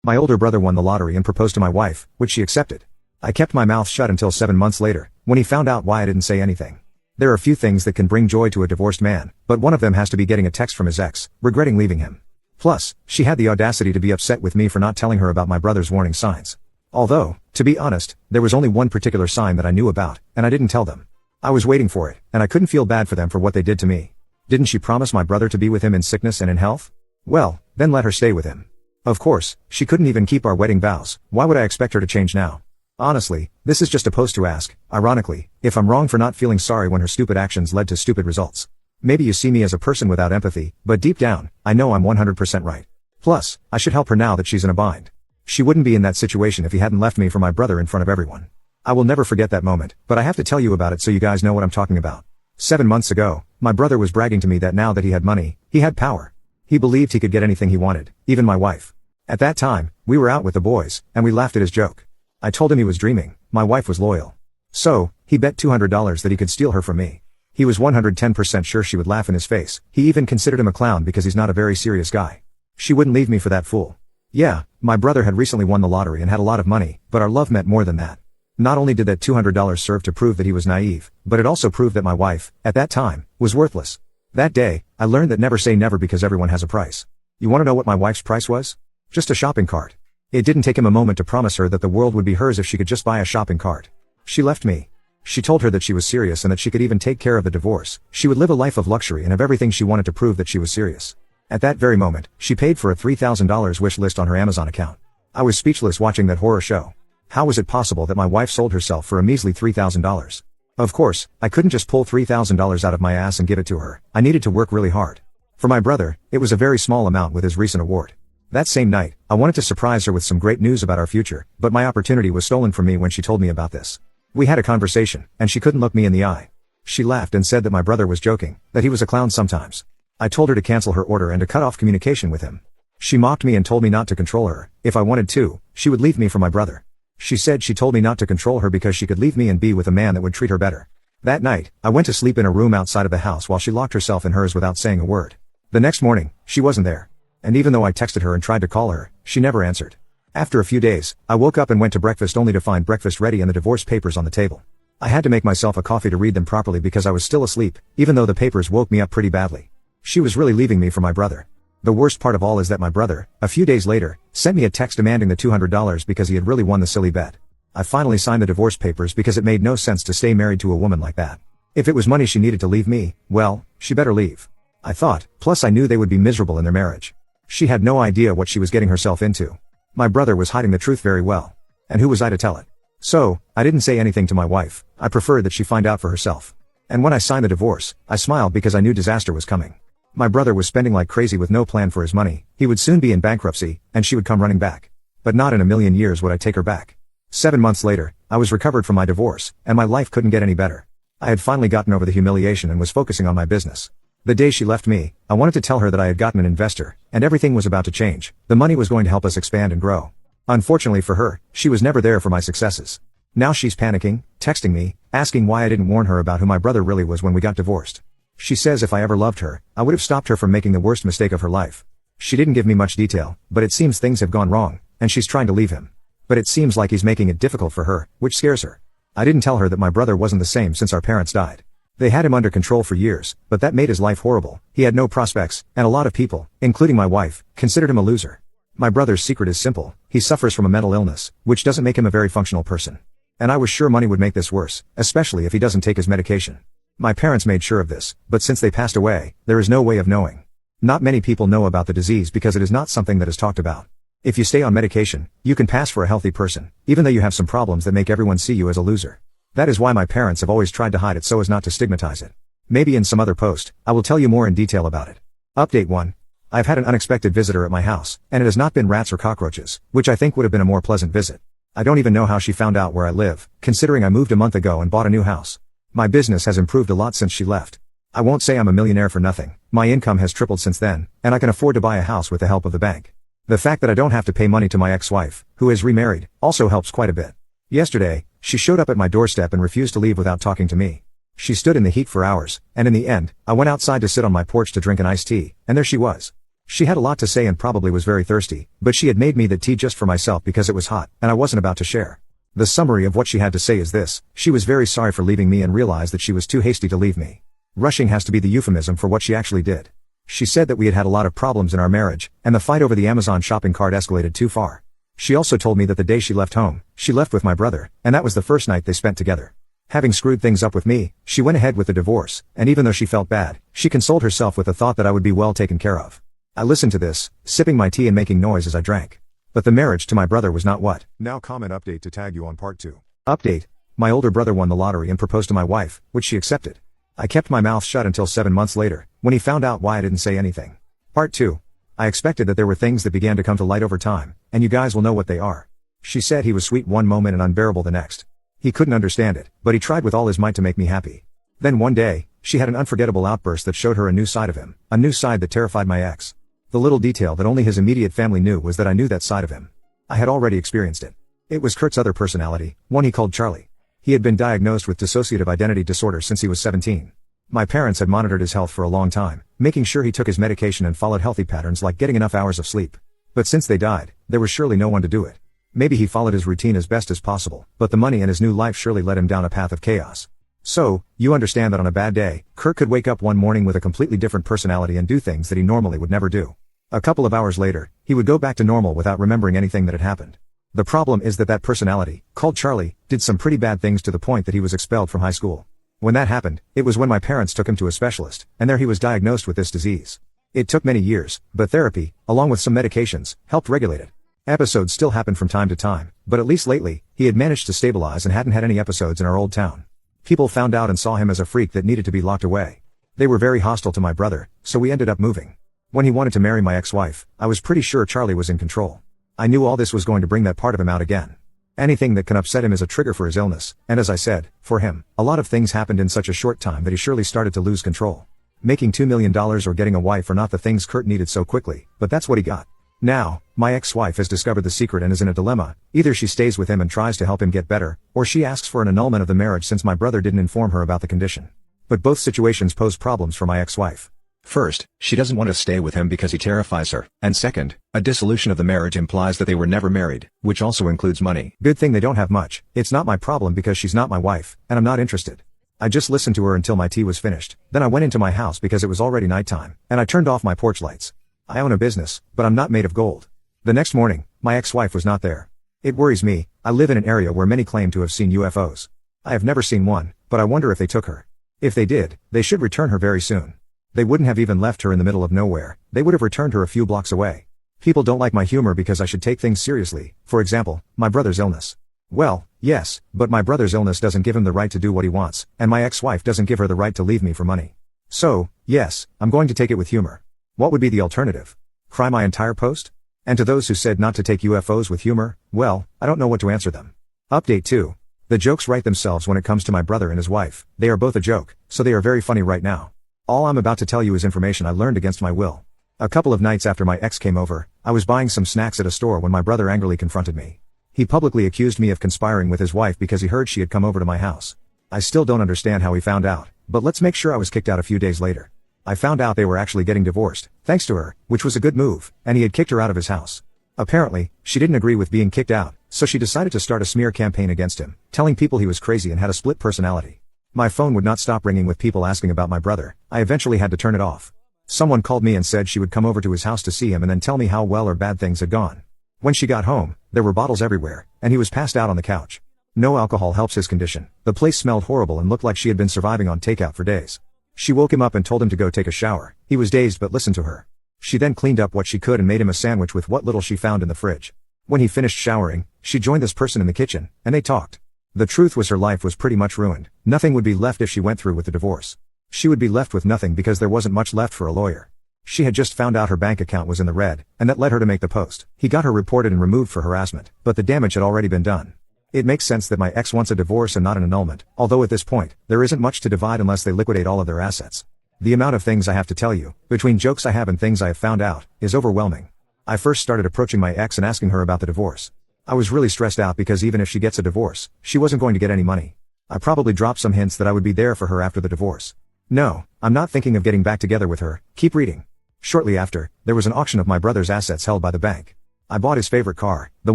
My older brother won the lottery and proposed to my wife, which she accepted. I kept my mouth shut until 7 months later, when he found out why I didn't say anything. There are few things that can bring joy to a divorced man, but one of them has to be getting a text from his ex, regretting leaving him. Plus, she had the audacity to be upset with me for not telling her about my brother's warning signs. Although, to be honest, there was only one particular sign that I knew about, and I didn't tell them. I was waiting for it, and I couldn't feel bad for them for what they did to me. Didn't she promise my brother to be with him in sickness and in health? Well, then let her stay with him. Of course, she couldn't even keep our wedding vows. Why would I expect her to change now? Honestly, this is just a post to ask, ironically, if I'm wrong for not feeling sorry when her stupid actions led to stupid results. Maybe you see me as a person without empathy, but deep down, I know I'm 100% right. Plus, I should help her now that she's in a bind. She wouldn't be in that situation if he hadn't left me for my brother in front of everyone. I will never forget that moment, but I have to tell you about it so you guys know what I'm talking about. 7 months ago, my brother was bragging to me that now that he had money, he had power. He believed he could get anything he wanted, even my wife. At that time, we were out with the boys, and we laughed at his joke. I told him he was dreaming, my wife was loyal. So, he bet $200 that he could steal her from me. He was 110% sure she would laugh in his face. He even considered him a clown because he's not a very serious guy. She wouldn't leave me for that fool. Yeah, my brother had recently won the lottery and had a lot of money, but our love meant more than that. Not only did that $200 serve to prove that he was naive, but it also proved that my wife, at that time, was worthless. That day, I learned that never say never because everyone has a price. You want to know what my wife's price was? Just a shopping cart. It didn't take him a moment to promise her that the world would be hers if she could just buy a shopping cart. She left me. She told her that she was serious and that she could even take care of the divorce. She would live a life of luxury and have everything she wanted to prove that she was serious. At that very moment, she paid for a $3,000 wish list on her Amazon account. I was speechless watching that horror show. How was it possible that my wife sold herself for a measly $3,000? Of course, I couldn't just pull $3,000 out of my ass and give it to her. I needed to work really hard. For my brother, it was a very small amount with his recent award. That same night, I wanted to surprise her with some great news about our future, but my opportunity was stolen from me when she told me about this. We had a conversation, and she couldn't look me in the eye. She laughed and said that my brother was joking, that he was a clown sometimes. I told her to cancel her order and to cut off communication with him. She mocked me and told me not to control her. If I wanted to, she would leave me for my brother. She said she told me not to control her because she could leave me and be with a man that would treat her better. That night, I went to sleep in a room outside of the house while she locked herself in hers without saying a word. The next morning, she wasn't there. And even though I texted her and tried to call her, she never answered. After a few days, I woke up and went to breakfast only to find breakfast ready and the divorce papers on the table. I had to make myself a coffee to read them properly because I was still asleep, even though the papers woke me up pretty badly. She was really leaving me for my brother. The worst part of all is that my brother, a few days later, sent me a text demanding the $200 because he had really won the silly bet. I finally signed the divorce papers because it made no sense to stay married to a woman like that. If it was money she needed to leave me, well, she better leave. I thought, plus I knew they would be miserable in their marriage. She had no idea what she was getting herself into. My brother was hiding the truth very well. And who was I to tell it? So, I didn't say anything to my wife. I preferred that she find out for herself. And when I signed the divorce, I smiled because I knew disaster was coming. My brother was spending like crazy with no plan for his money. He would soon be in bankruptcy, and she would come running back. But not in a million years would I take her back. 7 months later, I was recovered from my divorce, and my life couldn't get any better. I had finally gotten over the humiliation and was focusing on my business. The day she left me, I wanted to tell her that I had gotten an investor, and everything was about to change. The money was going to help us expand and grow. Unfortunately for her, she was never there for my successes. Now she's panicking, texting me, asking why I didn't warn her about who my brother really was when we got divorced. She says if I ever loved her, I would have stopped her from making the worst mistake of her life. She didn't give me much detail, but it seems things have gone wrong, and she's trying to leave him. But it seems like he's making it difficult for her, which scares her. I didn't tell her that my brother wasn't the same since our parents died. They had him under control for years, but that made his life horrible. He had no prospects, and a lot of people, including my wife, considered him a loser. My brother's secret is simple. He suffers from a mental illness, which doesn't make him a very functional person. And I was sure money would make this worse, especially if he doesn't take his medication. My parents made sure of this, but since they passed away, there is no way of knowing. Not many people know about the disease because it is not something that is talked about. If you stay on medication, you can pass for a healthy person, even though you have some problems that make everyone see you as a loser. That is why my parents have always tried to hide it so as not to stigmatize it. Maybe in some other post, I will tell you more in detail about it. Update 1. I've had an unexpected visitor at my house, and it has not been rats or cockroaches, which I think would have been a more pleasant visit. I don't even know how she found out where I live, considering I moved a month ago and bought a new house. My business has improved a lot since she left. I won't say I'm a millionaire for nothing. My income has tripled since then, and I can afford to buy a house with the help of the bank. The fact that I don't have to pay money to my ex-wife, who is remarried, also helps quite a bit. Yesterday, she showed up at my doorstep and refused to leave without talking to me. She stood in the heat for hours, and in the end, I went outside to sit on my porch to drink an iced tea, and there she was. She had a lot to say and probably was very thirsty, but she had made me the tea just for myself because it was hot, and I wasn't about to share. The summary of what she had to say is this: she was very sorry for leaving me and realized that she was too hasty to leave me. Rushing has to be the euphemism for what she actually did. She said that we had had a lot of problems in our marriage, and the fight over the Amazon shopping cart escalated too far. She also told me that the day she left home, she left with my brother, and that was the first night they spent together. Having screwed things up with me, she went ahead with the divorce, and even though she felt bad, she consoled herself with the thought that I would be well taken care of. I listened to this, sipping my tea and making noise as I drank. But the marriage to my brother was not what. Now comment update to tag you on part 2. Update. My older brother won the lottery and proposed to my wife, which she accepted. I kept my mouth shut until 7 months later, when he found out why I didn't say anything. Part 2. I expected that there were things that began to come to light over time, and you guys will know what they are. She said he was sweet one moment and unbearable the next. He couldn't understand it, but he tried with all his might to make me happy. Then one day, she had an unforgettable outburst that showed her a new side of him, a new side that terrified my ex. The little detail that only his immediate family knew was that I knew that side of him. I had already experienced it. It was Kurt's other personality, one he called Charlie. He had been diagnosed with dissociative identity disorder since he was 17. My parents had monitored his health for a long time, making sure he took his medication and followed healthy patterns like getting enough hours of sleep. But since they died, there was surely no one to do it. Maybe he followed his routine as best as possible, but the money and his new life surely led him down a path of chaos. So, you understand that on a bad day, Kurt could wake up one morning with a completely different personality and do things that he normally would never do. A couple of hours later, he would go back to normal without remembering anything that had happened. The problem is that that personality, called Charlie, did some pretty bad things to the point that he was expelled from high school. When that happened, it was when my parents took him to a specialist, and there he was diagnosed with this disease. It took many years, but therapy, along with some medications, helped regulate it. Episodes still happen from time to time, but at least lately, he had managed to stabilize and hadn't had any episodes in our old town. People found out and saw him as a freak that needed to be locked away. They were very hostile to my brother, so we ended up moving. When he wanted to marry my ex-wife, I was pretty sure Charlie was in control. I knew all this was going to bring that part of him out again. Anything that can upset him is a trigger for his illness, and as I said, for him, a lot of things happened in such a short time that he surely started to lose control. Making $2 million or getting a wife are not the things Kurt needed so quickly, but that's what he got. Now, my ex-wife has discovered the secret and is in a dilemma. Either she stays with him and tries to help him get better, or she asks for an annulment of the marriage since my brother didn't inform her about the condition. But both situations pose problems for my ex-wife. First, she doesn't want to stay with him because he terrifies her, and second, a dissolution of the marriage implies that they were never married, which also includes money. Good thing they don't have much. It's not my problem because she's not my wife, and I'm not interested. I just listened to her until my tea was finished, then I went into my house because it was already nighttime, and I turned off my porch lights. I own a business, but I'm not made of gold. The next morning, my ex-wife was not there. It worries me. I live in an area where many claim to have seen UFOs. I have never seen one, but I wonder if they took her. If they did, they should return her very soon. They wouldn't have even left her in the middle of nowhere, they would have returned her a few blocks away. People don't like my humor because I should take things seriously, for example, my brother's illness. Well, yes, but my brother's illness doesn't give him the right to do what he wants, and my ex-wife doesn't give her the right to leave me for money. So, yes, I'm going to take it with humor. What would be the alternative? Cry my entire post? And to those who said not to take UFOs with humor, well, I don't know what to answer them. Update 2. The jokes write themselves when it comes to my brother and his wife. They are both a joke, so they are very funny right now. All I'm about to tell you is information I learned against my will. A couple of nights after my ex came over, I was buying some snacks at a store when my brother angrily confronted me. He publicly accused me of conspiring with his wife because he heard she had come over to my house. I still don't understand how he found out, but let's make sure I was kicked out a few days later. I found out they were actually getting divorced, thanks to her, which was a good move, and he had kicked her out of his house. Apparently, she didn't agree with being kicked out, so she decided to start a smear campaign against him, telling people he was crazy and had a split personality. My phone would not stop ringing with people asking about my brother. I eventually had to turn it off. Someone called me and said she would come over to his house to see him and then tell me how well or bad things had gone. When she got home, there were bottles everywhere, and he was passed out on the couch. No alcohol helps his condition. The place smelled horrible and looked like she had been surviving on takeout for days. She woke him up and told him to go take a shower. He was dazed but listened to her. She then cleaned up what she could and made him a sandwich with what little she found in the fridge. When he finished showering, she joined this person in the kitchen, and they talked. The truth was her life was pretty much ruined. Nothing would be left if she went through with the divorce. She would be left with nothing because there wasn't much left for a lawyer. She had just found out her bank account was in the red, and that led her to make the post. He got her reported and removed for harassment, but the damage had already been done. It makes sense that my ex wants a divorce and not an annulment, although at this point, there isn't much to divide unless they liquidate all of their assets. The amount of things I have to tell you, between jokes I have and things I have found out, is overwhelming. I first started approaching my ex and asking her about the divorce. I was really stressed out because even if she gets a divorce, she wasn't going to get any money. I probably dropped some hints that I would be there for her after the divorce. No, I'm not thinking of getting back together with her. Keep reading. Shortly after, there was an auction of my brother's assets held by the bank. I bought his favorite car, the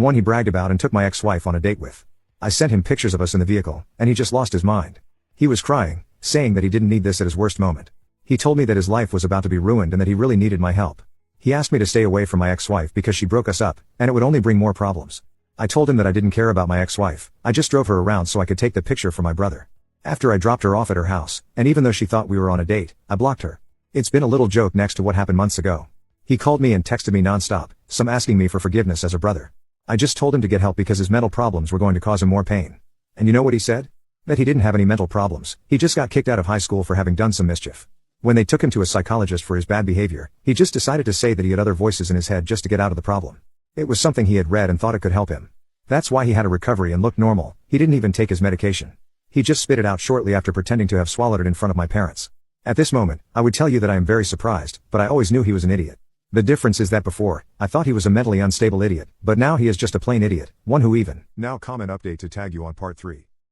one he bragged about, and took my ex-wife on a date with. I sent him pictures of us in the vehicle, and he just lost his mind. He was crying, saying that he didn't need this at his worst moment. He told me that his life was about to be ruined and that he really needed my help. He asked me to stay away from my ex-wife because she broke us up, and it would only bring more problems. I told him that I didn't care about my ex-wife, I just drove her around so I could take the picture for my brother. After I dropped her off at her house, and even though she thought we were on a date, I blocked her. It's been a little joke next to what happened months ago. He called me and texted me non-stop, some asking me for forgiveness as a brother. I just told him to get help because his mental problems were going to cause him more pain. And you know what he said? That he didn't have any mental problems, he just got kicked out of high school for having done some mischief. When they took him to a psychologist for his bad behavior, he just decided to say that he had other voices in his head just to get out of the problem. It was something he had read and thought it could help him. That's why he had a recovery and looked normal. He didn't even take his medication. He just spit it out shortly after pretending to have swallowed it in front of my parents. At this moment, I would tell you that I am very surprised, but I always knew he was an idiot. The difference is that before, I thought he was a mentally unstable idiot, but now he is just a plain idiot, one who even. Now comment update to tag you on part 3.